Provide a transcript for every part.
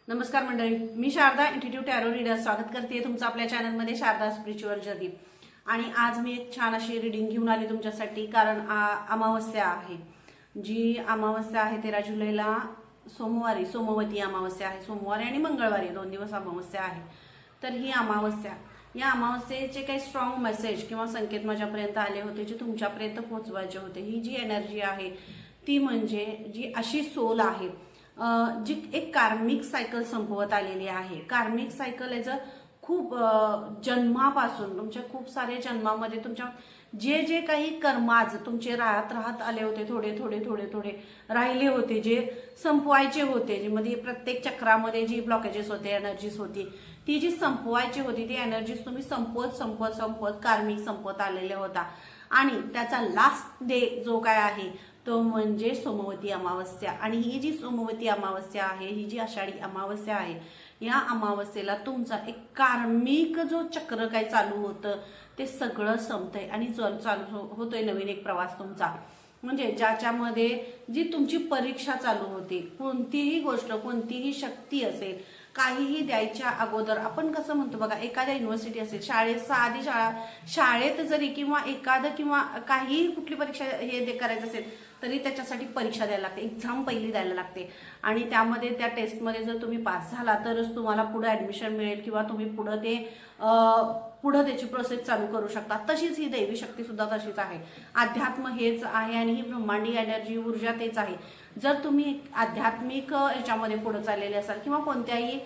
नमस्कार मंडळी, मी Sharda institute tarot reader स्वागत करते तुमचं आपल्या चॅनलमध्ये शारदा स्पिरिच्युअल जर्नी। आणि आज मी एक छान अशी रीडिंग घेऊन आली तुमच्यासाठी, कारण अमावस्या आहे। जी अमावस्या आहे 13 जुलैला सोमवारी, सोमवती अमावस्या आहे। सोमवारी आणि मंगळवारी 2 दिवस अमावस्या आहे। तर ही अमावस्या, या अमावस्येचे काही स्ट्रॉंग मेसेज किंवा संकेत माझ्यापर्यंत आले होते, जे तुमच्यापर्यंत पोहोचवायचे होते। ही जी एनर्जी आहे ती म्हणजे जी अशी सोल आहे जी एक कार्मिक सायकल संपवत आलेली आहे। कार्मिक सायकल याच खूप जन्मापासून, तुमच्या खूप सारे जन्मामध्ये तुमच्या जे जे काही कर्माज तुमचे राहत आले होते, थोडे थोडे थोडे थोडे राहिले होते, जे संपवायचे होते, जे मध्ये प्रत्येक चक्रामध्ये जी ब्लॉकेजेस होते, एनर्जीज होती, ती जी संपवायची होती, ती एनर्जीज तुम्ही संपवत कार्मिक संपवत आलेले होता। आणि त्याचा लास्ट डे जो काय आहे तो म्हणजे सोमवती अमावस्या। आणि ही जी सोमवती अमावस्या आहे, ही जी आषाढी अमावस्या आहे, या अमावस्येला तुमचा एक कार्मिक जो चक्र काय चालू होतं ते सगळं संपतंय आणि चालू होतोय नवीन एक प्रवास तुमचा। म्हणजे ज्याच्यामध्ये जी तुमची परीक्षा चालू होती, कोणतीही गोष्ट, कोणतीही शक्ती असेल, काहीही द्यायच्या अगोदर आपण कसं म्हणतो बघा, एखाद्या युनिव्हर्सिटी असेल, साधी शाळेत जरी किंवा किंवा काही कुठली परीक्षा हे करायचं असेल तरी त्याच्यासाठी परीक्षा द्यायला लागते, एक्झाम पहिली द्यायला लागते। आणि त्यामध्ये त्या टेस्टमध्ये जर तुम्ही पास झाला तरच तुम्हाला पुढे ऍडमिशन मिळेल किंवा तुम्ही पुढे त्याची प्रोसेस चालू करू शकता। तशीच ही दैवी शक्ती सुद्धा तशीच आहे, अध्यात्म हेच आहे आणि ही ब्रह्मांडी एनर्जी ऊर्जा तेच आहे। जर तुम्ही आध्यात्मिक याच्यामध्ये पुढे चाललेले असाल किंवा कोणत्याही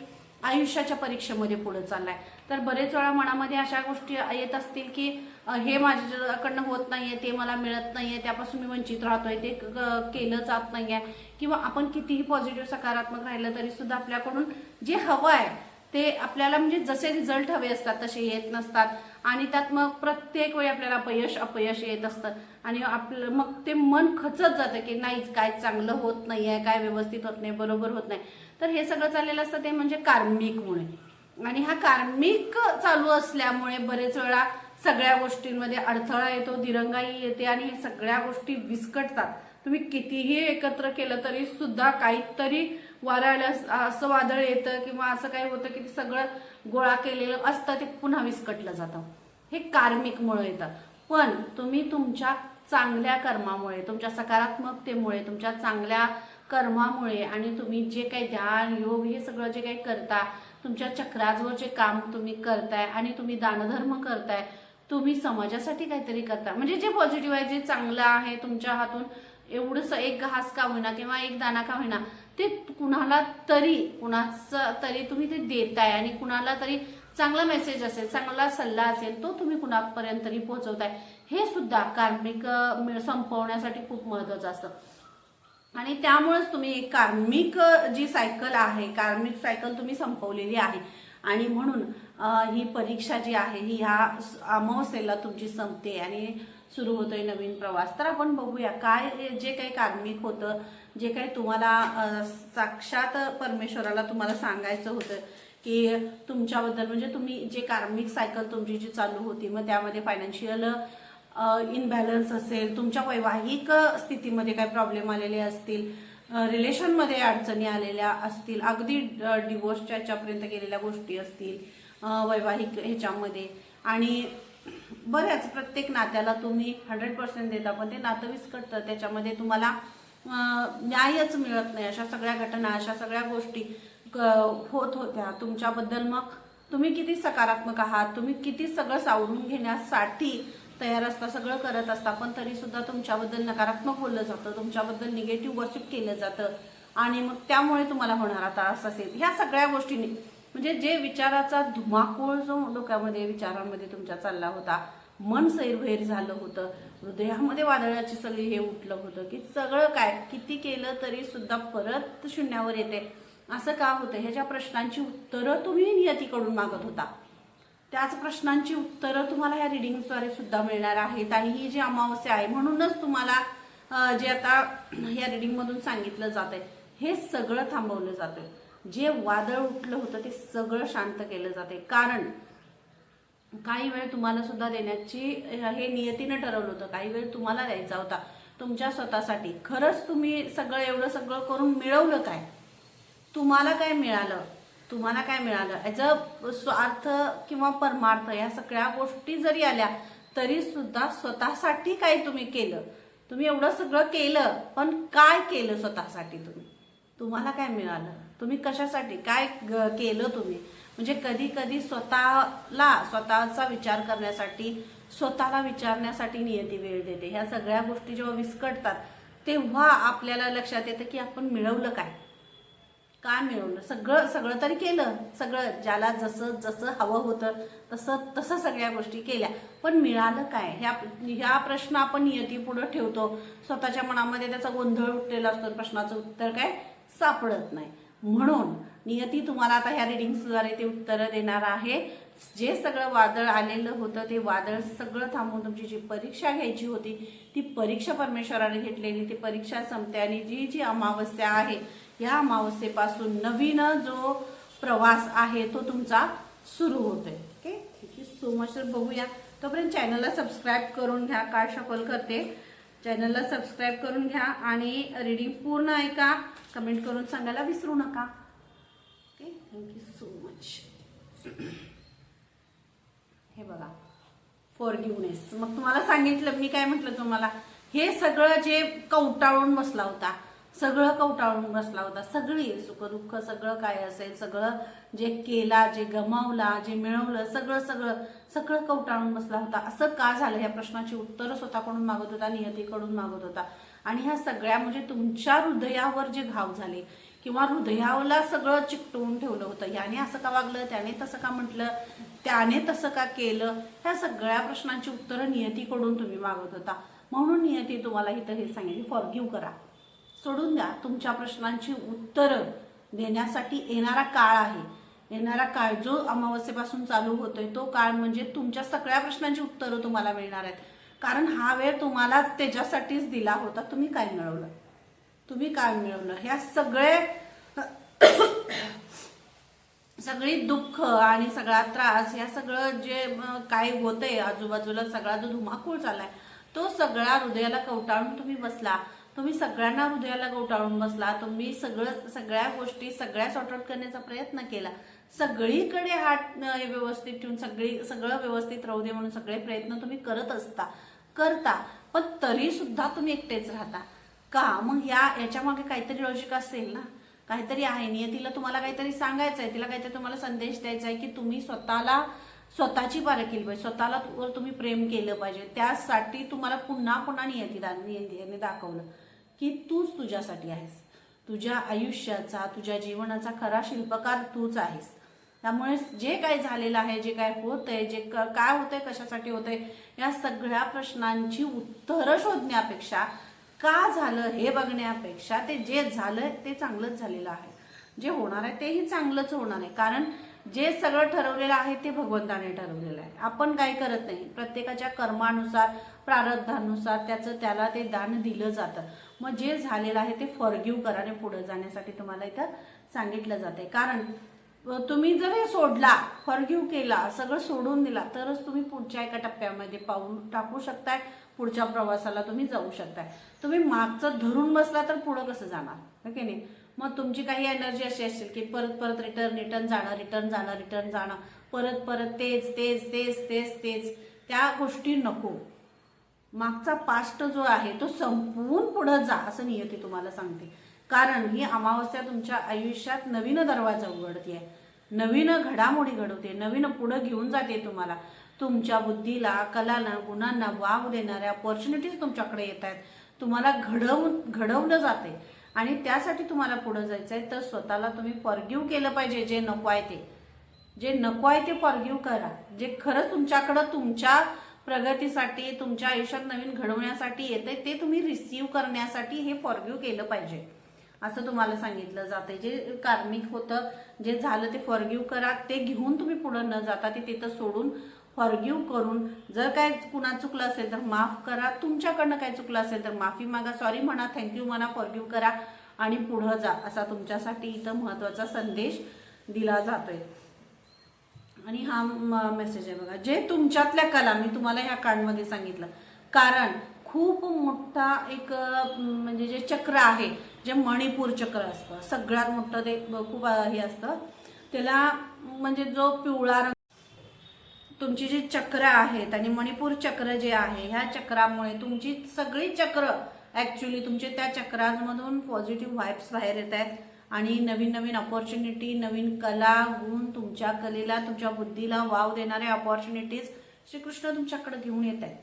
आयुष्याच्या परीक्षेमध्ये पुढे चाललाय, तर बरेच वेळा मनामध्ये अशा गोष्टी येत असतील की हे माझ्याकडनं होत नाहीये, ते मला मिळत नाहीये, त्यापासून मी वंचित राहतोय, ते केलं जात नाहीये, किंवा आपण कितीही पॉझिटिव्ह सकारात्मक राहिलं तरी सुद्धा आपल्याकडून जे हवं आहे ते आपल्याला, म्हणजे जसे रिझल्ट हवे असतात तसे येत नसतात। आणि त्यात मग प्रत्येक वेळी आपल्याला अपयश येत असतं आणि आपलं मग ते मन खचत जातं की नाहीच, काय चांगलं होत नाहीये, काय व्यवस्थित होत नाही, बरोबर होत नाही। तर हे सगळं चाललेलं असतं ते म्हणजे कार्मिकमुळे। आणि हा कार्मिक चालू असल्यामुळे बरेच वेळा सगळ्या गोष्टींमध्ये अडथळा येतो, दिरंगाई येते आणि सगळ्या गोष्टी विस्कटतात। तुम्ही कितीही एकत्र केलं तरी सुद्धा काहीतरी असं वादळ येतं किंवा असं काही होतं की सगळं गोळा केलेलं असतं ते पुन्हा विस्कटलं जातं। हे कार्मिकमुळे येतं। पण तुम्ही तुमच्या चांगल्या कर्मामुळे, तुमच्या सकारात्मकतेमुळे, तुमच्या चांगल्या कर्मामुळे आणि तुम्ही जे काही ध्यान योग हे सगळं जे काही करता, तुमच्या चक्रावर जे काम तुम्ही करताय आणि तुम्ही दानधर्म करताय, तुम्ही समाजासाठी काहीतरी करता, म्हणजे जे पॉझिटिव्ह आहे, जे चांगलं आहे तुमच्या हातून, एवढंच एक घास का होईना किंवा एक दाना का होईना, ते कुणाचं तरी तुम्ही ते देताय आणि कुणाला तरी चांगला मेसेज असेल, चांगला सल्ला असेल, तो तुम्ही कुणापर्यंत तरी पोहोचवताय। हे सुद्धा कार्मिक संपवण्यासाठी खूप महत्वाचं असतं। आणि त्यामुळेच तुम्ही एक कार्मिक जी सायकल आहे, कार्मिक सायकल तुम्ही संपवलेली आहे। आणि म्हणून ही परीक्षा जी आहे ही ह्या अमावस्येला तुमची संपते आणि सुरू होतोय नवीन प्रवास। तर आपण बघूया काय जे काही कार्मिक होतं, जे काही तुम्हाला साक्षात परमेश्वराला तुम्हाला सांगायचं होतं की तुमच्याबद्दल, म्हणजे तुम्ही जे कार्मिक सायकल तुमची जी चालू होती, मग त्यामध्ये फायनान्शियल इनबॅलन्स असेल, तुमच्या वैवाहिक स्थितीमध्ये काही प्रॉब्लेम आलेले असतील, रिलेशनमध्ये अडचणी आलेल्या असतील, अगदी डिवोर्सच्या ह्याच्यापर्यंत गेलेल्या गोष्टी असतील वैवाहिक ह्याच्यामध्ये, आणि बऱ्याच प्रत्येक नात्याला तुम्ही 100% देता पण ते नातं विस्कटतं, त्याच्यामध्ये तुम्हाला न्यायच मिळत नाही। अशा सगळ्या घटना, अशा सगळ्या गोष्टी होत होत्या तुमच्याबद्दल। मग तुम्ही किती सकारात्मक आहात, तुम्ही किती सगळं सावरून घेण्यासाठी तयार असता, सगळं करत असता, पण तरी सुद्धा तुमच्याबद्दल नकारात्मक बोललं जातं, तुमच्याबद्दल निगेटिव्ह गॉसिप केलं जातं आणि मग त्यामुळे तुम्हाला होणारा त्रास असेल। ह्या सगळ्या गोष्टींनी, म्हणजे जे विचाराचा धुमाकूळ जो डोक्यामध्ये विचारांमध्ये तुमच्या चालला होता, मन सैरभैर झालं होतं, हृदयामध्ये वादळाची सगळी हे उठलं होतं की सगळं काय किती केलं तरी सुद्धा परत शून्यावर येते, असं का होतं, ह्याच्या प्रश्नांची उत्तरं तुम्ही नियतीकडून मागत होता। त्याच प्रश्नांची उत्तरं तुम्हाला या रिडिंगद्वारे सुद्धा मिळणार आहेत। आणि ही जी अमावस्या आहे, म्हणूनच तुम्हाला जे आता या रिडिंग मधून सांगितलं जात आहे, हे सगळं थांबवलं जातंय। जे वादळ उठलं होतं ते सगळं शांत केलं जाते, कारण काही वेळ तुम्हाला सुद्धा देण्याची हे नियतीनं ठरवलं होतं, काही वेळ तुम्हाला द्यायचा होता तुमच्या स्वतःसाठी। खरंच तुम्ही एवढं सगळं करून मिळवलं काय? तुम्हाला काय मिळालं, तुम्हाला काय मिळालं, ॲज स्वार्थ किंवा परमार्थ या सगळ्या गोष्टी जरी आल्या तरी सुद्धा स्वतःसाठी काय तुम्ही केलं, तुम्ही एवढं सगळं केलं पण काय केलं स्वतःसाठी, तुम्हाला काय मिळालं, तुम्ही कशासाठी काय केलं तुम्ही. म्हणजे कधी कधी स्वतःचा विचार करण्यासाठी, स्वतःला विचारण्यासाठी नियती वेळ देते. ह्या सगळ्या गोष्टी जेव्हा विस्कटतात तेव्हा आपल्याला लक्षात येतं की आपण मिळवलं काय मिळवलं. सगळं तरी केलं, सगळं ज्याला जसं जसं हवं होतं तसं सगळ्या गोष्टी केल्या, पण मिळालं काय, ह्या प्रश्न आपण नियती पुढे ठेवतो. स्वतःच्या मनामध्ये त्याचा गोंधळ उठलेला असतो, प्रश्नाचं उत्तर काय सापडत नाही. म्हणून नियती तुम्हाला आता ह्या रिडिंग्सद्वारे ते उत्तरं देणार आहे. जे सगळं वादळ आलेलं होतं ते वादळ सगळं थांबवून तुमची जी परीक्षा घ्यायची होती ती परीक्षा परमेश्वराने घेतलेली, ती परीक्षा संपते आणि जी अमावस्या आहे या अमावस्येपासून नवीन जो प्रवास आहे तो तुमचा सुरू होतोय. Okay, thank you so much. तर बघूया, तोपर्यंत चॅनलला सबस्क्राईब करून घ्या. कार्ड शफल करते, चॅनलला सबस्क्राईब करून घ्या आणि रीडिंग पूर्ण ऐका. कमेंट करून सांगायला विसरू नका. Okay, thank you so much. हे बघा, फॉरगिव्हनेस. मग तुम्हाला सांगितलं, मी काय म्हटलं तुम्हाला, हे सगळं जे कवटाळून बसला होता, सगळी सुखदुःख सगळं काय असेल, सगळं जे केला, जे गमावला, जे मिळवलं, सगळं कवटाळून बसला होता. असं का झालं, ह्या प्रश्नाची उत्तरं स्वतःकडून मागत होता, नियतीकडून मागत होता. आणि ह्या सगळ्या म्हणजे तुमच्या हृदयावर जे घाव झाले किंवा हृदयाला सगळं चिकटवून ठेवलं होतं, याने असं का वागलं, त्याने तसं का म्हटलं, त्याने तसं का केलं, ह्या सगळ्या प्रश्नांची उत्तरं नियतीकडून तुम्ही मागत होता. म्हणून नियती तुम्हाला इथं हे सांगितली, फॉरगिव्ह करा, सोडून द्या. तुमच्या प्रश्नांची उत्तरं देण्यासाठी येणारा काळ आहे, येणारा काळ जो अमावस्येपासून चालू होतोय तो काळ म्हणजे तुमच्या सगळ्या प्रश्नांची उत्तरं तुम्हाला मिळणार आहेत. कारण हा वेळ तुम्हाला त्याच्यासाठीच दिला होता. तुम्ही काय मिळवलं, ह्या सगळी दुःख आणि सगळा त्रास, ह्या सगळं जे काय होतंय आजूबाजूला, सगळा जो धुमाकूळ चाललाय तो सगळा हृदयाला कवटाळून तुम्ही बसला. तुम्ही सगळ्यांना हृदयाला कवटाळून बसला. तुम्ही सगळ्या गोष्टी सॉर्ट आउट करण्याचा प्रयत्न केला. सगळीकडे हात व्यवस्थित ठेवून सगळं व्यवस्थित राहू दे म्हणून सगळे प्रयत्न तुम्ही करता, पण तरी सुद्धा तुम्ही एकटेच राहता का. मग याच्या मागे काहीतरी लॉजिक असेल ना, काहीतरी आहे. नियतीला तुम्हाला काहीतरी सांगायचं आहे, तिला काहीतरी तुम्हाला संदेश द्यायचा आहे की तुम्ही स्वतःची पारख केली पाहिजे, स्वतःला तुम्ही प्रेम केलं पाहिजे. त्यासाठी तुम्हाला पुन्हा नियतीने दाखवलं की तूच तुझ्यासाठी आहेस. तुझ्या आयुष्याचा, तुझ्या जीवनाचा खरा शिल्पकार तूच आहेस. त्यामुळे जे काय झालेलं आहे, जे काय होतंय, काय होतंय, कशासाठी होतंय, या सगळ्या प्रश्नांची उत्तरं शोधण्यापेक्षा, का झालं हे बघण्यापेक्षा, ते जे झालं ते चांगलंच झालेलं आहे, जे होणार आहे तेही चांगलंच होणार आहे. कारण जे सगळं ठरवलेलं आहे ते भगवंताने ठरवलेलं आहे. आपण काय करत नाही. प्रत्येकाच्या कर्मानुसार, प्रारब्धानुसार त्याला ते दान दिलं जातं. मग जे झालेलं आहे ते फॉरगिव्ह करा आणि पुढे जाण्यासाठी तुम्हाला इथं सांगितलं जाते. कारण तुम्ही जर हे सोडला, फॉरगिव्ह केला, सगळं सोडून दिला, तरच तुम्ही पुढच्या एका टप्प्यामध्ये पाऊल टाकू शकताय, पुढच्या प्रवासाला तुम्ही जाऊ शकताय. तुम्ही मागचं धरून बसला तर पुढं कसं जाणार, ओके नाही. मग तुमची काही एनर्जी अशी असेल की परत रिटर्न जाणं, परत तेच त्या गोष्टी नको. मागचा पास्ट जो आहे तो संपवून पुढे जा, असं नियती तुम्हाला सांगते. कारण ही अमावस्या तुमच्या आयुष्यात नवीन दरवाजा उघडते, नवीन घडामोडी घडवते, नवीन पुढे घेऊन जाते तुम्हाला. तुमच्या बुद्धीला, कलाला, गुणांना वाव देणाऱ्या अपॉर्च्युनिटीज तुमच्याकडे येत आहेत. तुम्हाला घडवलं जाते आणि त्यासाठी तुम्हाला पुढे जायचं आहे. तर स्वतःला तुम्ही फॉरगिव्ह केलं पाहिजे. जे नको आहे ते फॉरगिव्ह करा. जे खरंच तुमच्याकडं तुमच्या प्रगतीसाठी, तुमच्या आयुष्यात नवीन घडवण्यासाठी येते ते तुम्ही रिसीव्ह करण्यासाठी हे फॉरगिव्ह केलं पाहिजे, असं तुम्हाला सांगितलं जाते. जे कार्मिक होतं, जे झालं ते फॉरगिव्ह करा. ते घेऊन तुम्ही पुढे न जाता ते तिथं सोडून फॉरगिव्ह करून, जर काय कुणा चुकलं असेल तर माफ करा. तुमच्याकडनं काय चुकलं असेल तर माफी मागा, सॉरी म्हणा, थँक्यू म्हणा, फॉरगिव्ह करा आणि पुढे जा, असा तुमच्यासाठी इथं महत्वाचा संदेश दिला जातोय. आणि हा मेसेज आहे बघा, जे तुमच्यातल्या कला, मी तुम्हाला ह्या कार्डमध्ये सांगितलं. कारण खूप मोठा एक म्हणजे जे चक्र आहे जे मणिपूर चक्र असतं सगळ्यात मोठं ते खूप हे असतं त्याला, म्हणजे जो पिवळा रंग तुमची जी चक्र आहेत आणि मणिपूर चक्र जे आहे ह्या चक्रामुळे तुमची सगळी चक्र ऍक्च्युली तुमचे त्या चक्रांमधून पॉझिटिव्ह व्हाइब्स बाहेर येत आहेत आणि नवीन नवीन अपॉर्च्युनिटी, नवीन कला, गुण, तुमच्या कलेला, तुमच्या बुद्धीला वाव देणाऱ्या अपॉर्च्युनिटीज श्रीकृष्ण तुमच्याकडे घेऊन येत आहेत.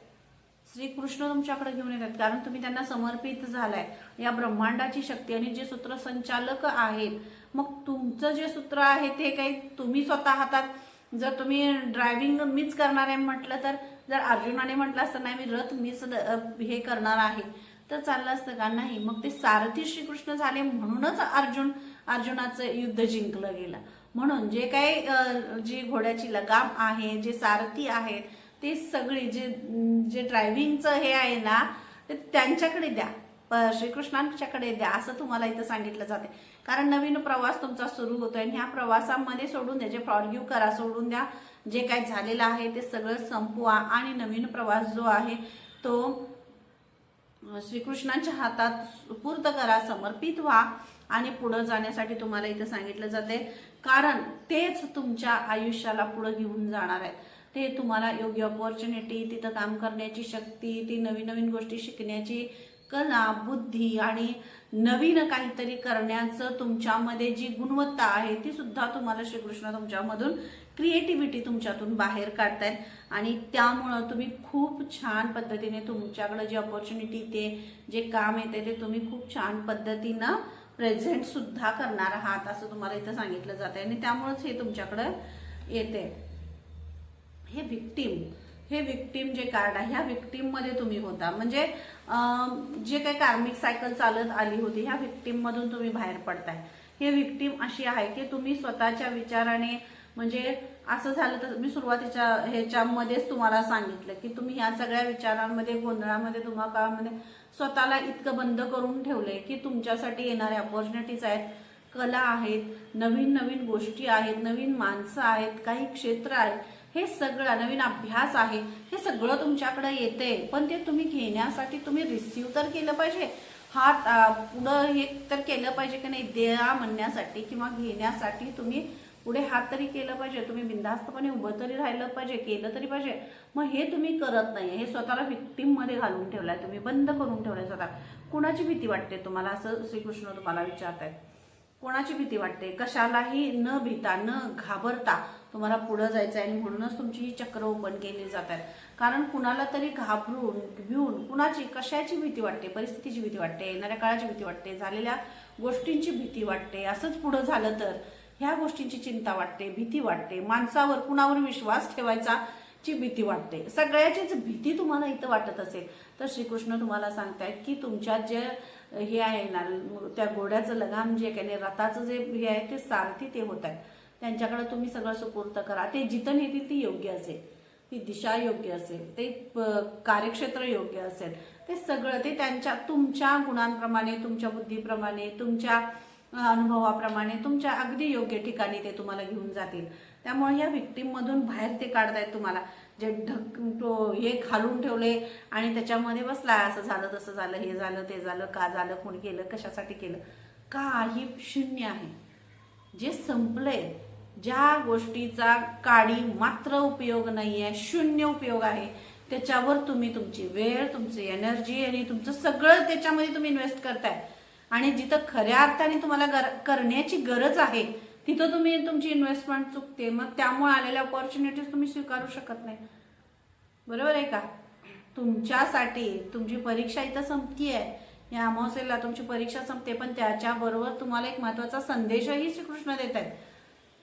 श्रीकृष्ण तुमच्याकडे घेऊन येतात कारण तुम्ही त्यांना समर्पित झालाय. या ब्रह्मांडाची शक्ती आणि जे सूत्रसंचालक आहेत, मग तुमचं जे सूत्र आहे ते काही तुम्ही स्वतः हातात, जर तुम्ही ड्रायव्हिंग मीच करणार आहे म्हटलं तर, जर अर्जुनाने म्हटलं असतं नाही मी रथ मीच हे करणार आहे तर चाललं असतं का? नाही. मग ते सारथी श्रीकृष्ण झाले म्हणूनच अर्जुनाचं युद्ध जिंकलं गेलं. म्हणून जे काही जी घोड्याची लगाम आहे, जे सारथी आहेत, ते सगळी जे ड्रायव्हिंगचं हे आहे ना ते त्यांच्याकडे द्या, श्रीकृष्णांच्याकडे द्या असं तुम्हाला इथं सांगितलं जाते. कारण नवीन प्रवास तुमचा सुरू होतोय आणि ह्या प्रवासामध्ये सोडून द्या, जे फॉरगिव्ह करा, सोडून द्या, जे काही झालेलं आहे ते सगळं संपवा आणि नवीन प्रवास जो आहे तो श्रीकृष्णांच्या हातात सुपूर्द करा, समर्पित व्हा आणि पुढे जाण्यासाठी तुम्हाला इथं सांगितलं जाते. कारण तेच तुमच्या आयुष्याला पुढे घेऊन जाणार आहे. ते तुम्हाला योग्य अपॉर्च्युनिटी, तिथं काम करण्याची शक्ती, ती नवीन नवीन गोष्टी शिकण्याची कला, बुद्धी आणि नवीन काहीतरी करण्याचं तुमच्यामध्ये जी गुणवत्ता आहे ती सुद्धा तुम्हाला श्रीकृष्ण तुमच्यामधून, क्रिएटिव्हिटी तुमच्यातून बाहेर काढतायत आणि त्यामुळं तुम्ही खूप छान पद्धतीने तुमच्याकडे जी अपॉर्च्युनिटी, ते जे काम येते ते तुम्ही खूप छान पद्धतीनं प्रेझेंट सुद्धा करणार आहात असं तुम्हाला इथं सांगितलं जाते. आणि त्यामुळेच हे तुमच्याकडे येते. हे विक्टीम जे कार्ड आहे, ह्या विक्टीम मध्ये तुम्ही होता, म्हणजे जे काही कार्मिक सायकल चालत आली होती ह्या विक्टीम मधून तुम्ही बाहेर पडताय. हे विक्टीम अशी आहे की तुम्ही स्वतःच्या विचाराने, म्हणजे असं झालं तर मी सुरुवातीच्या ह्याच्यामध्येच तुम्हाला सांगितलं की तुम्ही ह्या सगळ्या विचारांमध्ये, गोंधळामध्ये, धुमाकाळामध्ये स्वतःला इतकं बंद करून ठेवलंय की तुमच्यासाठी येणाऱ्या अपॉर्च्युनिटीज आहेत, कला आहेत, नवीन नवीन गोष्टी आहेत, नवीन माणसं आहेत, काही क्षेत्र आहेत, हे सगळं नवीन अभ्यास आहे, हे सगळं तुमच्याकडे येते. पण ते तुम्ही घेण्यासाठी तुम्ही रिसीव्ह तर केलं पाहिजे, हात पुढं हे तर केलं पाहिजे की नाही, द्या म्हणण्यासाठी किंवा घेण्यासाठी तुम्ही पुढे हात तरी केलं पाहिजे, तुम्ही बिनधास्तपणे उभं तरी राहिलं पाहिजे, केलं तरी पाहिजे. मग हे तुम्ही करत नाही, हे स्वतःला विक्टीम मध्ये घालून ठेवलाय, तुम्ही बंद करून ठेवलाय स्वतः. कुणाची भीती वाटते तुम्हाला असं श्रीकृष्ण तुम्हाला विचारतायत? कोणाची भीती वाटते? कशालाही न भीता, न घाबरता तुम्हाला पुढे जायचं आहे आणि म्हणूनच तुमची ही चक्र ओपन केली जात आहेत. कारण कुणाला तरी घाबरून, भिवून, कुणाची कशाची भीती वाटते? परिस्थितीची भीती वाटते, येणाऱ्या काळाची भीती वाटते, झालेल्या गोष्टींची भीती वाटते, असंच पुढे झालं तर ह्या गोष्टींची चिंता वाटते, भीती वाटते, माणसावर कुणावर विश्वास ठेवायचा ची भीती वाटते, सगळ्याचीच भीती तुम्हाला इथं वाटत असेल तर श्रीकृष्ण तुम्हाला सांगतायत की तुमच्यात जे हे आहे ना, त्या घोड्याचं लगाम जे काही, रथाचं जे हे आहे ते सारथी ते होत आहेत, त्यांच्याकडे तुम्ही सगळं सुपूर्द करा. ते जिथं नेतील ती योग्य असेल, ती दिशा योग्य असेल, ते कार्यक्षेत्र योग्य असेल, ते सगळं ते तुमच्या गुणांप्रमाणे, तुमच्या बुद्धीप्रमाणे, तुमच्या अनुभवाप्रमाणे, तुमच्या अगदी योग्य ठिकाणी ते तुम्हाला घेऊन जातील. त्यामुळे या विक्टीम मधून बाहेर ते काढतायत तुम्हाला, जे हे खालून ठेवले आणि त्याच्यामध्ये बसला, असं झालं, तसं झालं, हे झालं, ते झालं, का झालं, कोणी केलं, कशासाठी केलं, काही शून्य आहे. जे संपलंय, ज्या गोष्टीचा काडी मात्र उपयोग नाहीये, शून्य उपयोग आहे, त्याच्यावर तुम्ही तुमची वेळ, तुमची एनर्जी आणि तुमचं सगळं त्याच्यामध्ये तुम्ही इन्व्हेस्ट करताय. आणि जिथं खऱ्या अर्थाने तुम्हाला करण्याची गरज आहे तिथं तुम्ही तुमची इन्व्हेस्टमेंट चुकते. मग त्यामुळे आलेल्या अपॉर्च्युनिटीज तुम्ही स्वीकारू शकत नाही. बरोबर आहे का? तुमच्यासाठी तुमची परीक्षा इथं संपतीये, या अमावस्येला तुमची परीक्षा संपते, पण त्याच्याबरोबर तुम्हाला एक महत्वाचा संदेशही श्रीकृष्ण देत आहेत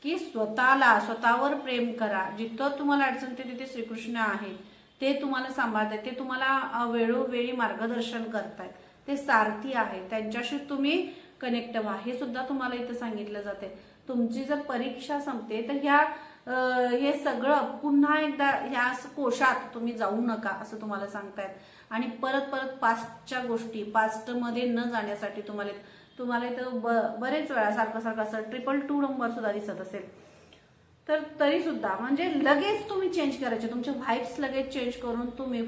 की स्वतःवर प्रेम करा. जिथं तुम्हाला अडचण येते तिथे श्रीकृष्ण आहे, ते तुम्हाला सांभाळतात, ते तुम्हाला वेळोवेळी मार्गदर्शन करतायत, ते सारथी आहे, त्यांच्याशी तुम्ही कनेक्ट व्हा. हे सुद्धा तुम्हाला इथं सांगितलं जाते. तुमची जर परीक्षा संपते तर हे सगळं पुन्हा एकदा ह्या कोशात तुम्ही जाऊ नका असं तुम्हाला सांगतायत. आणि परत परत पास्टच्या गोष्टी, पास्टमध्ये न जाण्यासाठी तुम्हाला इथं बरेच वेळा सारखं असं 222 नंबर सुद्धा दिसत असेल तर तरी सुद्धा म्हणजे लगेच तुम्ही चेंज करायचे, तुमचे व्हाइब्स लगेच चेंज करून तुम्ही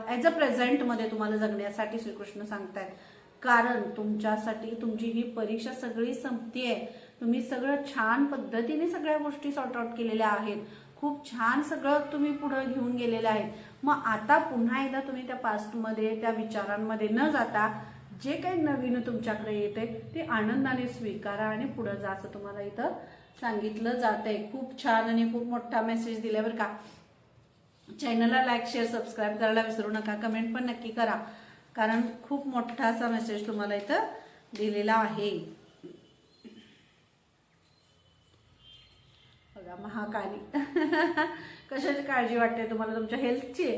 ऍज अ प्रेझेंट मध्ये तुम्हाला जगण्यासाठी श्रीकृष्ण सांगतायत. कारण तुमच्यासाठी तुमची ही परीक्षा सगळी संपतीये. तुम्ही सगळं छान पद्धतीने सगळ्या गोष्टी सॉर्ट आउट केलेल्या आहेत. खूप छान सगळं तुम्ही पुढे घेऊन गेलेले आहेत. मग आता पुन्हा एकदा तुम्ही त्या पास्टमध्ये त्या विचारांमध्ये न जाता जे काही नवीन तुमच्याकडे येते ते आनंदाने स्वीकारा आणि पुढे जा असं तुम्हाला इथं सांगितलं जातंय. खूप छान आणि खूप मोठा मेसेज दिला बरं का. चॅनलला लाईक शेअर सबस्क्राईब करायला विसरू नका. कमेंट पण नक्की करा कारण खूप मोठा असा मेसेज तुम्हाला इथं दिलेला आहे. बघा महाकाली कशाची काळजी वाटते तुम्हाला तुमच्या हेल्थची,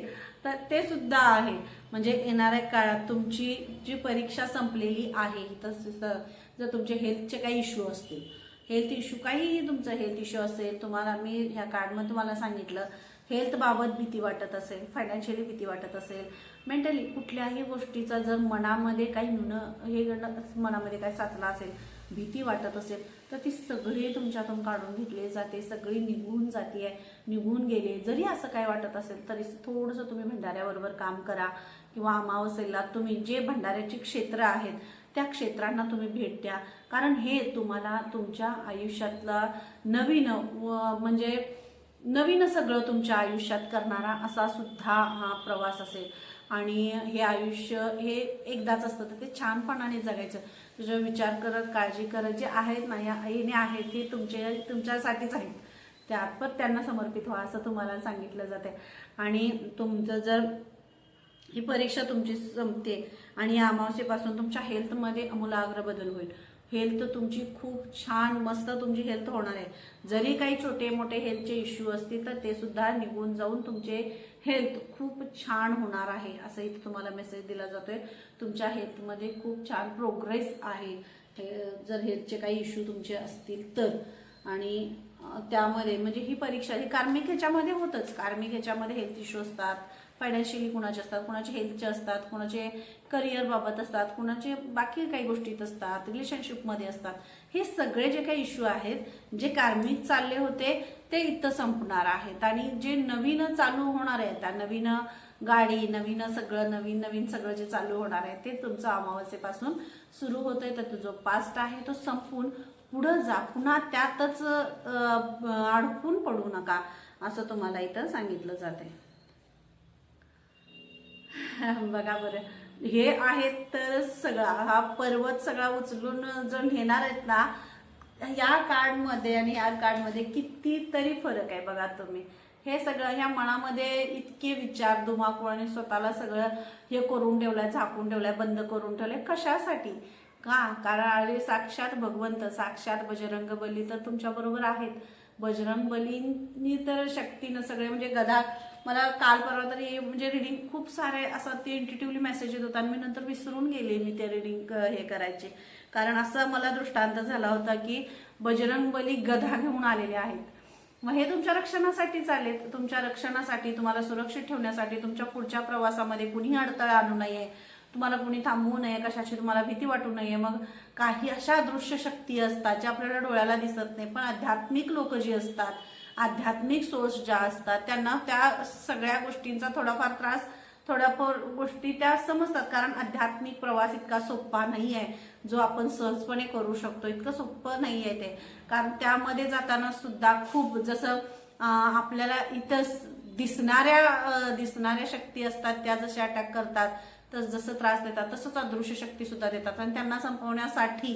तर ते सुद्धा आहे. म्हणजे येणाऱ्या काळात तुमची जी परीक्षा संपलेली आहे तसं जर तुमचे हेल्थचे काही इश्यू असतील, हेल्थ इश्यू काहीही तुमचं हेल्थ इश्यू असेल, तुम्हाला मी ह्या कार्डमध्ये तुम्हाला सांगितलं हेल्थ बाबत भीती वाटत असेल, फायनान्शियली भीती वाटत असेल, मेंटली कुठल्याही गोष्टीचा जर मनामध्ये काही मनामध्ये काही साचला असेल, भीती वाटत असेल तर ती सगळी तुमच्यातून काढून घेतली जाते, सगळी निघून जाते, निघून गेले. जरी असं काय वाटत असेल तरी थोडंसं तुम्ही भंडाऱ्याबरोबर काम करा किंवा अमावस्येला तुम्ही जे भंडाऱ्याची क्षेत्र आहेत त्या क्षेत्रांना तुम्ही भेट द्या. कारण हे तुम्हाला तुमच्या आयुष्यातला म्हणजे नवीन सगळं तुमच्या आयुष्यात करणारा असा सुद्धा हा प्रवास असेल. आणि हे आयुष्य हे एकदाच असतं तर ते छानपणाने जगायचं. तुझा विचार करत काळजी करत जे आहेत ना या येणे आहेत ते तुमच्यासाठीच आहेत, त्यात पण त्यांना समर्पित व्हा असं तुम्हाला सांगितलं जाते. आणि तुमचं जर ही परीक्षा तुमची संपते आणि या अमावस्येपासून तुमच्या हेल्थमध्ये आमूलाग्र बदल होईल. हेल्थ तुमची खूप छान मस्त तुमची हेल्थ होणार आहे. जरी काही छोटे मोठे हेल्थचे इश्यू असतील तर ते सुद्धा निघून जाऊन तुमचे हेल्थ खूप छान होणार आहे असं इथे तुम्हाला मेसेज दिला जातोय. तुमच्या हेल्थमध्ये खूप छान प्रोग्रेस आहे जर हेल्थचे काही इश्यू तुमचे असतील तर. आणि त्यामध्ये म्हणजे ही परीक्षा ही कार्मिक ह्याच्यामध्ये होतच, कार्मिक ह्याच्यामध्ये हेल्थ इश्यू असतात, फायनान्शियली कुणाचे असतात, कुणाचे हेल्थचे असतात, कुणाचे करिअर बाबत असतात, कुणाचे बाकी काही गोष्टीत असतात, रिलेशनशिपमध्ये असतात. हे सगळे जे काही इश्यू आहेत जे कार्मिक चालले होते ते इथं संपणार आहेत. आणि जे नवीन चालू होणार आहे त्या नवीन गाडी नवीन सगळं जे चालू होणार आहे ते तुमचं अमावस्येपासून सुरू होतंय. तर जो पास्ट आहे तो संपून पुढं जा, पुन्हा त्यातच अडकून पडू नका असं तुम्हाला इथं सांगितलं जाते. बघा बरं, हे आहेत तर सगळा हा पर्वत सगळा उचलून जर नेणार आहेत ना या कार्डमध्ये आणि या कार्डमध्ये कितीतरी फरक आहे. बघा तुम्ही हे सगळं ह्या मनामध्ये इतके विचार धुमाकूळ आणि स्वतःला सगळं हे करून ठेवलंय, झाकून ठेवलंय, बंद करून ठेवलंय. कशासाठी? कारण साक्षात भगवंत साक्षात बजरंग बली तर तुमच्या बरोबर आहेत. बजरंग बलींनी तर शक्तीनं सगळे म्हणजे गदा मला काल परवा तरी म्हणजे रिडिंग खूप सारे असं ते इंट्युटिव्हली मेसेज येत होता आणि मी नंतर विसरून गेले मी ते रिडिंग हे करायचे. कारण असं मला दृष्टांत झाला होता की बजरंग बली गदा घेऊन आलेले आहेत. मग हे तुमच्या रक्षणासाठीच आलेत, तुमच्या रक्षणासाठी, तुम्हाला सुरक्षित ठेवण्यासाठी, तुमच्या पुढच्या प्रवासामध्ये कुणी अडथळा आणू नये, तुम्हाला कुणी थांबवू नये, कशाची तुम्हाला भीती वाटू नये. मग काही अशा दृश्य शक्ती असतात ज्या आपल्याला डोळ्याला दिसत नाही पण आध्यात्मिक लोक जी असतात, आध्यात्मिक सोर्स ज्या असतात त्यांना त्या सगळ्या गोष्टींचा थोडाफार त्रास, थोड्याफार गोष्टी त्या समजतात. कारण आध्यात्मिक प्रवास इतका सोपा नाही आहे जो आपण सहजपणे करू शकतो, इतकं सोपं नाही आहे ते. कारण त्यामध्ये जाताना सुद्धा खूप जसं आपल्याला इथं दिसणाऱ्या शक्ती असतात त्या जशा अटॅक करतात तर जसं त्रास देतात तसंच अदृश्य शक्ती सुद्धा देतात. आणि त्यांना संपवण्यासाठी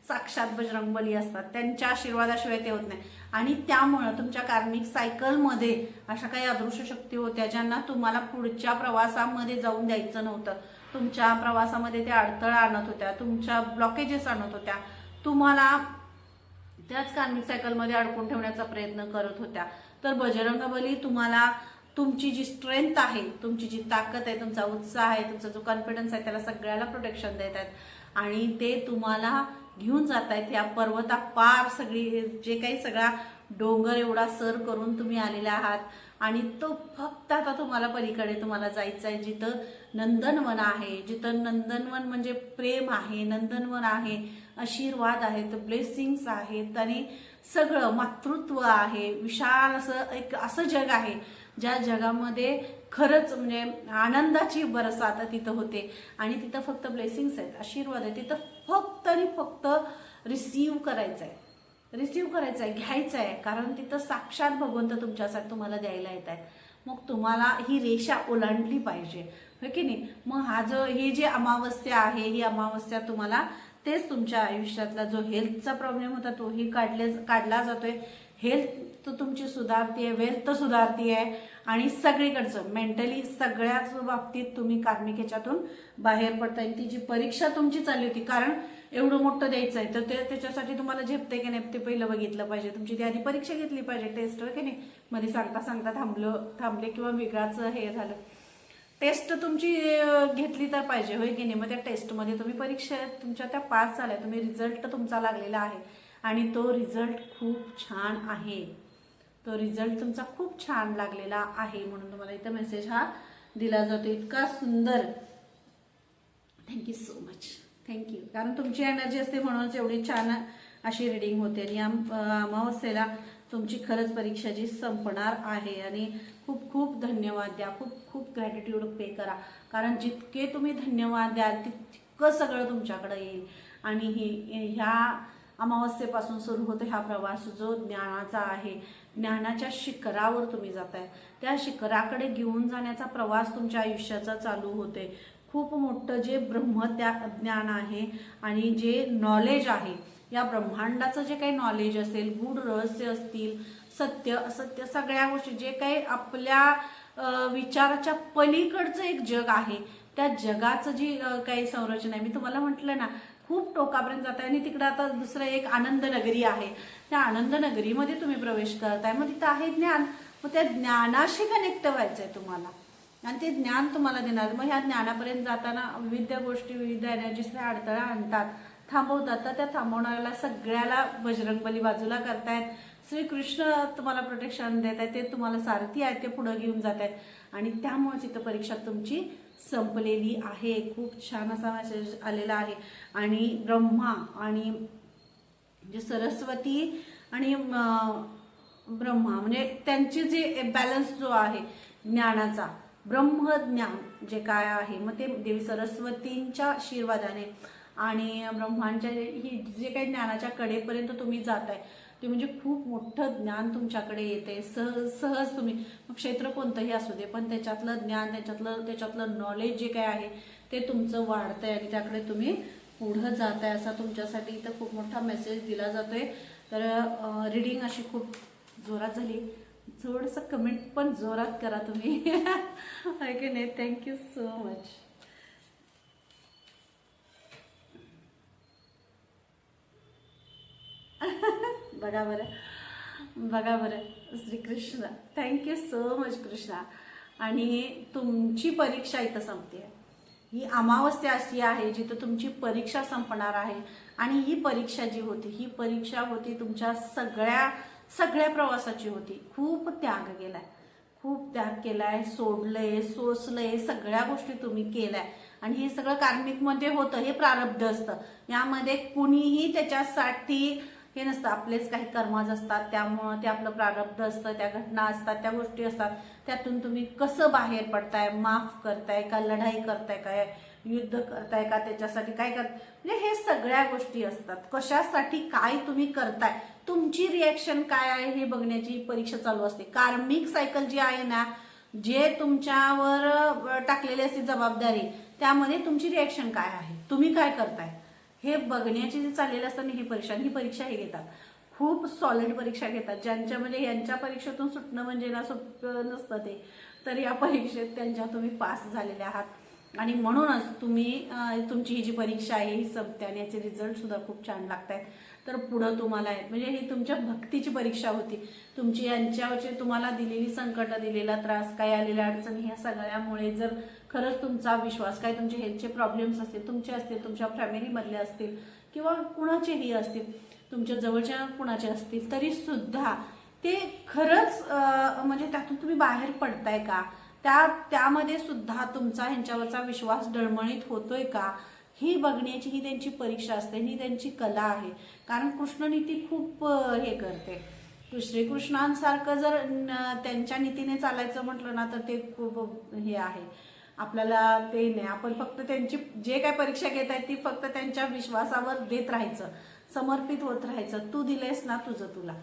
साक्षात बजरंग बली असतात, त्यांच्या आशीर्वादाशिवाय ते होत नाही. आणि त्यामुळं तुमच्या कार्मिक सायकलमध्ये अशा काही अदृश्य शक्ती होत्या ज्यांना तुम्हाला पुढच्या प्रवासामध्ये जाऊन द्यायचं नव्हतं. तुमच्या प्रवासामध्ये त्या अडथळा आणत होत्या, तुमच्या ब्लॉकेजेस आणत होत्या, तुम्हाला त्याच कार्मिक सायकलमध्ये अडकून ठेवण्याचा प्रयत्न करत होत्या. तर बजरंग बली तुम्हाला तुमची जी स्ट्रेंथ आहे, तुमची जी ताकद आहे, तुमचा उत्साह आहे, तुमचा जो कॉन्फिडन्स आहे त्याला सगळ्याला प्रोटेक्शन देत आहेत. आणि ते तुम्हाला घेऊन जात आहेत या पर्वता पार सगळी जे काही सगळा डोंगर एवढा सर करून तुम्ही आलेले आहात. आणि तो फक्त आता तुम्हाला पलीकडे तुम्हाला जायचं आहे जिथं नंदनवन आहे, जिथं नंदनवन म्हणजे प्रेम आहे, नंदनवन आहे, आशीर्वाद आहेत, ब्लेसिंग्स आहेत आणि सगळं मातृत्व आहे. विशाल असं एक असं जग आहे ज्या जगामध्ये खरंच म्हणजे आनंदाची बरसात तिथं होते आणि तिथं फक्त ब्लेसिंग्स आहेत, आशीर्वाद आहे. तिथं फक्त आणि फक्त रिसीव्ह करायचं आहे, रिसीव्ह करायचं आहे, घ्यायचं आहे. कारण तिथं साक्षात भगवंत तुमच्यासाठी तुम्हाला द्यायला येत आहेत. मग तुम्हाला ही रेषा ओलांडली पाहिजे, हो की नाही. मग ही जी अमावस्या आहे, ही अमावस्या तुम्हाला तेच तुमच्या आयुष्यातला जो हेल्थचा प्रॉब्लेम होता तोही काढला जातोय. हेल्थ तुमची सुधारतीये, वेल्थ सुधारतीये आणि सगळीकडचं मेंटली सगळ्याच बाबतीत तुम्ही कार्मिक ह्याच्यातून बाहेर पडताय. ती जी परीक्षा तुमची चालली होती, कारण एवढं मोठं द्यायचं आहे तर त्याच्यासाठी तुम्हाला झेपते की नाही ते पहिलं बघितलं पाहिजे. तुमची ती आधी परीक्षा घेतली पाहिजे, टेस्ट, की नाही. मध्ये सांगता थांबले किंवा वेगळाच हे झालं. टेस्ट तुमची घेतली तर पाहिजे, होय की नाही. मग त्या टेस्टमध्ये तुम्ही परीक्षा तुमच्या त्या पास झाल्या, तुम्ही रिझल्ट तुमचा लागलेला आहे आणि तो रिझल्ट खूप छान आहे. तो रिझल्ट तुमचा खूप छान लागलेला आहे म्हणून तुम्हाला इथं मेसेज हा दिला जातो. इतका सुंदर. Thank you so much, thank you. कारण तुमची एनर्जी असते म्हणूनच एवढी छान अशी रिडिंग होते. आणि अमावस्येला तुमची खरंच परीक्षा जी संपणार आहे आणि खूप खूप धन्यवाद द्या, खूप खूप ग्रॅटिट्यूड पे करा. कारण जितके तुम्ही धन्यवाद द्याल तितकं सगळं तुमच्याकडे येईल. आणि ह्या अमावस्येपासून सुरू होतो हा प्रवास जो ज्ञानाचा आहे. ज्ञानाच्या शिखरावर तुम्ही जाताय, त्या शिखराकडे घेऊन जाण्याचा प्रवास तुमच्या आयुष्याचा चालू होते. खूप मोठं जे ब्रह्मज्ञान आहे आणि जे नॉलेज आहे, या ब्रह्मांडाचं जे काही नॉलेज असेल, गूढ रहस्य असतील, सत्य असत्य सगळ्या गोष्टी, जे काही आपल्या विचाराच्या पलीकडचं एक जग आहे, त्या जगाचं जी काही संरचना आहे, मी तुम्हाला म्हटलं ना खूप टोकापर्यंत जात आहे. आणि तिकडं आता दुसरं एक आनंद नगरी आहे, त्या आनंद नगरीमध्ये तुम्ही प्रवेश करताय. मग तिथं आहे ज्ञान, मग त्या ज्ञानाशी कनेक्ट व्हायचंय तुम्हाला आणि ते ज्ञान तुम्हाला देणार. मग ह्या ज्ञानापर्यंत जाताना विविध गोष्टी, विविध एनर्जीज अडथळा आणतात, थांबवतात. तर त्या थांबवणाऱ्याला सगळ्याला बजरंगबली बाजूला करतायत. श्रीकृष्ण तुम्हाला प्रोटेक्शन देत आहेत, ते तुम्हाला सारथी आहेत, ते पुढे घेऊन जात आहेत आणि त्यामुळेच इथं परीक्षा तुमची संपलेली आहे. खूप छान असा मेसेज आलेला आहे. आणि ब्रह्मा आणि जे सरस्वती आणि ब्रह्मा म्हणजे त्यांची जे बॅलन्स जो आहे ज्ञानाचा, ब्रह्मज्ञान जे काय आहे, मग ते देवी सरस्वतींच्या आशीर्वादाने आणि ब्रह्मांच्या ही जे काही ज्ञानाच्या कडेपर्यंत तुम्ही जाताय ते म्हणजे खूप मोठं ज्ञान तुमच्याकडे येते. सहज तुम्ही, मग क्षेत्र कोणतंही असू दे, पण त्याच्यातलं ज्ञान, त्याच्यातलं नॉलेज जे काय आहे ते तुमचं वाढतंय आणि त्याकडे तुम्ही पुढं जाताय असा तुमच्यासाठी इथं खूप मोठा मेसेज दिला जातोय. तर रीडिंग अशी खूप जोरात झाली. थोडंसं कमेंट पण जोरात करा तुम्ही, आहे की नाही. Thank you so much. बघा बरं Shrikrishna, thank you so much Krishna. आणि तुमची परीक्षा इथं संपते. ही अमावस्या अशी आहे जिथं तुमची परीक्षा संपणार आहे. आणि ही परीक्षा जी होती, ही परीक्षा होती तुमच्या सगळ्या प्रवासाची होती. खूप त्याग केलाय, खूप त्याग केलाय, सोडलंय, सोसलंय, सगळ्या गोष्टी तुम्ही केल्या. आणि हे सगळं कार्मिक मध्ये होतं, हे प्रारब्ध असतं. यामध्ये कुणीही त्याच्यासाठी हे नसतं, आपलेच काही कर्मच असतात, त्यामुळं ते आपलं प्रारब्ध असतं, त्या घटना असतात, त्या गोष्टी असतात. त्यातून तुम्ही कसं बाहेर पडताय, माफ करताय का, लढाई करताय काय, युद्ध करताय का, त्याच्यासाठी काय करताय, म्हणजे हे सगळ्या गोष्टी असतात. कशासाठी काय तुम्ही करताय, तुमची रिॲक्शन काय आहे हे बघण्याची परीक्षा चालू असते. कार्मिक सायकल जी आहे ना, जे तुमच्यावर टाकलेली असते जबाबदारी, त्यामध्ये तुमची रिॲक्शन काय आहे, तुम्ही काय करताय हे बघण्याची जी चाललेली असताना ही परीक्षा हे घेतात. खूप सॉलिड परीक्षा घेतात, ज्यांच्यामध्ये यांच्या परीक्षेतून सुटणं म्हणजे ना सोपं नसतं ते. तर या परीक्षेत त्यांच्या तुम्ही पास झालेले आहात आणि म्हणूनच तुमची ही जी परीक्षा आहे ही संपते आणि याचे रिझल्ट सुद्धा खूप छान लागत आहेत. तर पुढं तुम्हाला म्हणजे ही तुमच्या भक्तीची परीक्षा होती. तुमची यांच्यावरची तुम्हाला दिलेली संकट, दिलेला त्रास, काय आलेल्या अडचणी, ह्या सगळ्यामुळे जर खरंच तुमचा विश्वास, काय तुमचे हेल्थचे प्रॉब्लेम्स असतील, तुमचे असतील, तुमच्या फॅमिलीमधले असतील किंवा कुणाचेही असतील, तुमच्या जवळच्या कुणाचे असतील, तरी सुद्धा ते खरंच म्हणजे त्यातून तुम्ही बाहेर पडताय का, त्यामध्ये सुद्धा तुमचा ह्यांच्यावरचा विश्वास डळमळीत होतोय का, ही बघण्याची ही त्यांची परीक्षा असते, ही त्यांची कला आहे. कारण कृष्णनीती खूप हे करते, श्रीकृष्णांसारखं जर त्यांच्या नीतीने चालायचं म्हटलं ना तर ते खूप हे आहे, आपल्याला ते नाही. आपण फक्त त्यांची जे काय परीक्षा घेत आहेत ती फक्त त्यांच्या विश्वासावर देत राहायचं, समर्पित होत राहायचं. तू दिलेस ना तुझं तुला,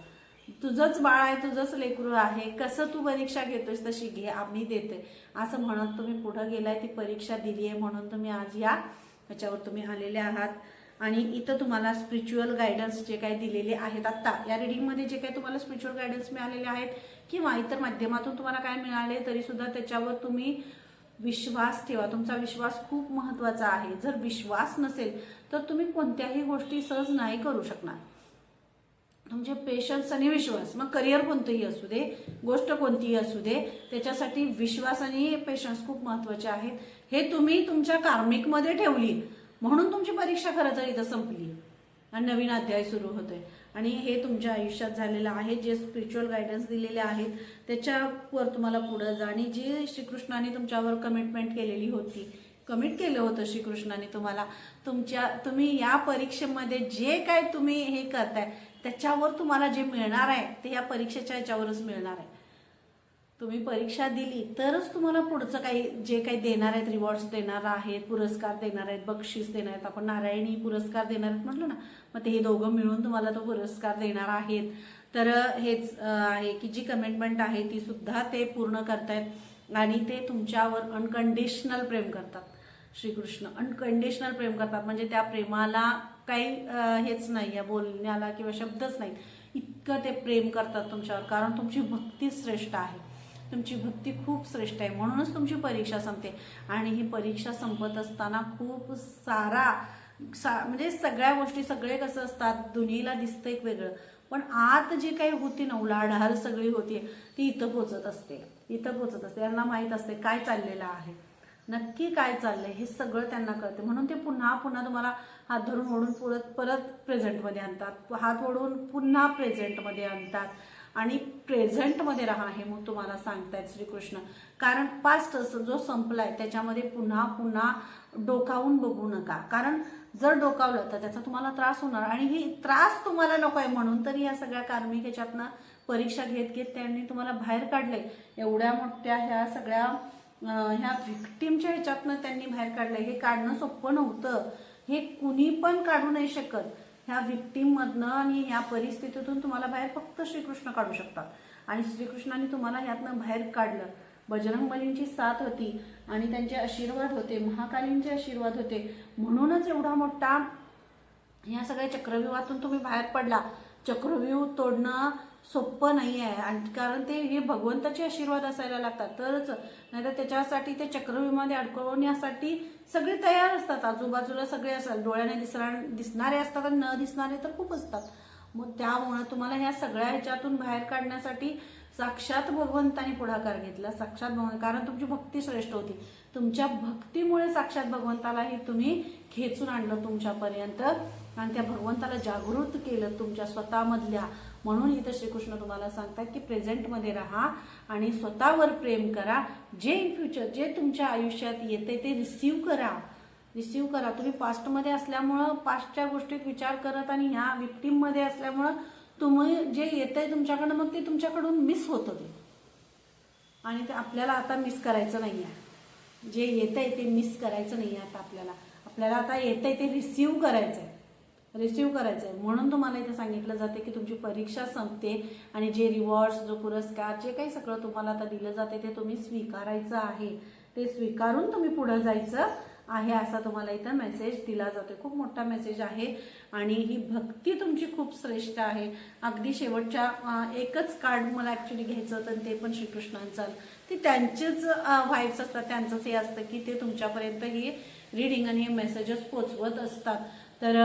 तुझंच बाळ आहे, तुझंच लेकरू आहे, कसं तू परीक्षा घेतोयस तशी घे, आम्ही देतोय असं म्हणत तुम्ही पुढे गेलाय. ती परीक्षा दिली आहे म्हणून तुम्ही आज ह्याच्यावर तुम्ही आलेले आहात. आणि इथं तुम्हाला स्पिरिच्युअल गायडन्स जे काही दिलेले आहेत आत्ता या रिडिंगमध्ये, जे काही तुम्हाला स्पिरिच्युअल गायडन्स मिळालेले आहेत किंवा इतर माध्यमातून तुम्हाला काय मिळाले तरी सुद्धा त्याच्यावर तुम्ही विश्वास ठेवा. तुमचा विश्वास खूप महत्त्वाचा आहे. जर विश्वास नसेल तर तुम्ही कोणत्याही गोष्टी सहज नाही करू शकणार. तुमचे पेशन्स आणि विश्वास, मग करिअर कोणतंही असू दे, गोष्ट कोणतीही असू दे, त्याच्यासाठी विश्वास आणि पेशन्स खूप महत्त्वाचे आहेत. हे तुम्ही तुमच्या कार्मिकमध्ये ठेवली म्हणून तुमची परीक्षा खरं तर इथं संपली आणि नवीन अध्याय सुरू होतोय. आणि हे तुमच्या आयुष्यात झालेलं आहे. जे स्पिरिच्युअल गायडन्स दिलेले आहेत त्याच्यावर तुम्हाला पुढे जा. आणि जे श्रीकृष्णाने तुमच्यावर कमिटमेंट केलेली होती, कमिट केलं होतं श्रीकृष्णाने तुम्हाला, तुम्ही या परीक्षेमध्ये जे काय तुम्ही हे करताय त्याच्यावर तुम्हाला जे मिळणार आहे ते या परीक्षेच्या ह्याच्यावरच मिळणार आहे. तुम्ही परीक्षा दिली तरच तुम्हाला पुढचं काही जे काही देणार आहेत, रिवॉर्ड्स देणार आहेत, पुरस्कार देणार आहेत, बक्षीस देणार आहेत. आपण नारायणी पुरस्कार देणार आहेत म्हटलं ना, मग ते हे दोघं मिळून तुम्हाला तो पुरस्कार देणार आहेत. तर हेच आहे की जी कमिटमेंट आहे ती सुद्धा ते पूर्ण करतायत आणि ते तुमच्यावर अनकंडिशनल प्रेम करतात. श्रीकृष्ण अनकंडिशनल प्रेम करतात, म्हणजे त्या प्रेमाला काही हेच नाही आहे, बोलण्याला किंवा शब्दच नाही, इतकं ते प्रेम करतात तुमच्यावर. कारण तुमची भक्ती श्रेष्ठ आहे, तुमची भक्ती खूप श्रेष्ठ आहे, म्हणूनच तुमची परीक्षा संपते. आणि ही परीक्षा संपत असताना खूप म्हणजे सगळ्या गोष्टी, सगळे कसं असतात, दुनियेला दिसतं एक वेगळं, पण आत जी काही होती ना उलाढाल सगळी होती ती इथं पोचत असते, इथं पोचत असते. त्यांना माहीत असते काय चाललेलं आहे, नक्की काय चाललंय हे सगळं त्यांना कळते. म्हणून ते पुन्हा पुन्हा तुम्हाला हात धरून ओढून परत प्रेझेंटमध्ये आणतात, हात ओढून पुन्हा प्रेझेंटमध्ये आणतात आणि प्रेझेंटमध्ये राहा हे मग तुम्हाला सांगतायत श्रीकृष्ण. कारण पास्ट जो संपलाय त्याच्यामध्ये पुन्हा पुन्हा डोकावून बघू नका. कारण जर डोकावलं तर त्याचा तुम्हाला त्रास होणार आणि ही त्रास तुम्हाला नकोय म्हणून तरी या सगळ्या कार्मिक ह्याच्यातनं परीक्षा घेत घेत त्यांनी तुम्हाला बाहेर काढलंय. एवढ्या मोठ्या ह्या सगळ्या ह्या व्हिक्टीमच्या ह्याच्यातनं त्यांनी बाहेर काढलंय. हे काढणं सोपं नव्हतं, हे कुणी पण काढू नाही शकत. ह्या व्हिक्टीम मधनं आणि ह्या परिस्थितीतून तुम्हाला बाहेर फक्त श्रीकृष्ण काढू शकतात. आणि श्रीकृष्णाने तुम्हाला ह्यातनं बाहेर काढलं. बजरंगबलींची साथ होती आणि त्यांचे आशीर्वाद होते, महाकालींचे आशीर्वाद होते, म्हणूनच एवढा मोठा ह्या सगळ्या चक्रव्यूहातून तुम्ही बाहेर पडला. चक्रव्यूह तोडणं सोपं नाही आहे, आणि कारण ते हे भगवंताचे आशीर्वाद असायला लागतात तरच, नाहीतर त्याच्यासाठी ते चक्रव्यूहामध्ये अडकवण्यासाठी सगळे तयार असतात. आजूबाजूला सगळे असतात, डोळ्याने दिसणारे असतात आणि न दिसणारे तर खूप असतात. मग त्यामुळे तुम्हाला ह्या सगळ्या ह्याच्यातून बाहेर काढण्यासाठी साक्षात भगवंताने पुढाकार घेतला. साक्षात भगवंत, कारण तुमची भक्ती श्रेष्ठ होती. तुमच्या भक्तीमुळे साक्षात भगवंतालाही तुम्ही खेचून आणलं तुमच्यापर्यंत आणि त्या भगवंताला जागृत केलं तुमच्या स्वतःमधल्या. म्हणून इथं श्रीकृष्ण तुम्हाला सांगतात की प्रेझेंटमध्ये राहा आणि स्वतःवर प्रेम करा. जे इन फ्युचर जे तुमच्या आयुष्यात येते ते रिसीव्ह करा. तुम्ही पास्टमध्ये असल्यामुळं पास्टच्या गोष्टीत विचार करत आणि ह्या विक्टीममध्ये असल्यामुळं तुम्ही जे येतंय तुमच्याकडनं मग ते तुमच्याकडून मिस होतं ते, आणि ते आपल्याला आता मिस करायचं नाही आहे. जे येतंय ते मिस करायचं नाही आहे आता आपल्याला आता येतंय ते रिसीव्ह करायचं आहे. म्हणून तुम्हाला इथे सांगितलं जाते की तुमची परीक्षा संपते आणि जे रिवॉर्ड्स, जो पुरस्कार, जे काही सगळं तुम्हाला आता दिलं जाते ते तुम्ही स्वीकारायचं आहे. ते स्वीकारून तुम्ही पुढे जायचं आहे असा तुम्हाला इथं मेसेज दिला जातो. खूप मोठा मेसेज आहे आणि ही भक्ती तुमची खूप श्रेष्ठ आहे. अगदी शेवटच्या एकच कार्ड मला ॲक्च्युली घ्यायचं होतं, ते पण श्रीकृष्णांचं. ते त्यांचेच व्हाईब्स असतात, त्यांचंच हे असतं की ते तुमच्यापर्यंत ही रीडिंग आणि हे मेसेजेस पोचवत असतात. तर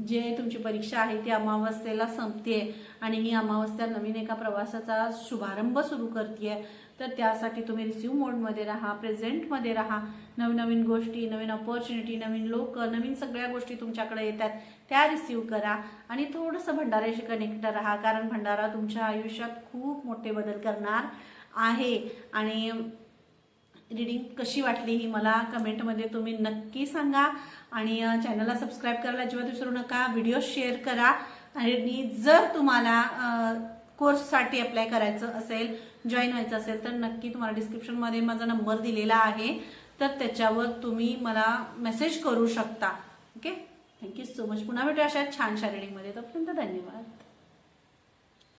जे तुमची परीक्षा आहे ती अमावस्येला संपते आणि ही अमावस्या नवीन एका प्रवासाचा शुभारंभ सुरू करते. तर त्यासाठी तुम्ही रिसीव्ह मोडमध्ये राहा, प्रेझेंटमध्ये राहा. नवीन गोष्टी, नवीन ऑपॉर्च्युनिटी, नवीन लोक, नवीन सगळ्या गोष्टी तुमच्याकडे येतात त्या रिसीव्ह करा आणि थोडंसं भंडाऱ्याशी कनेक्ट राहा. कारण भंडारा तुमच्या आयुष्यात खूप मोठे बदल करणार आहे. आणि रीडिंग कशी वाटली ही मला कमेंटमध्ये तुम्ही नक्की सांगा आणि चॅनलला सबस्क्राईब करायला अजिबात विसरू नका. व्हिडिओ शेअर करा आणि जर तुम्हाला कोर्ससाठी अप्लाय करायचं असेल, जॉईन व्हायचं असेल, तर नक्की तुम्हाला डिस्क्रिप्शनमध्ये माझा नंबर दिलेला आहे, तर त्याच्यावर तुम्ही मला मेसेज करू शकता. Okay, thank you so much. पुन्हा भेटूया अशा छानशा रीडिंगमध्ये. तोपर्यंत धन्यवाद.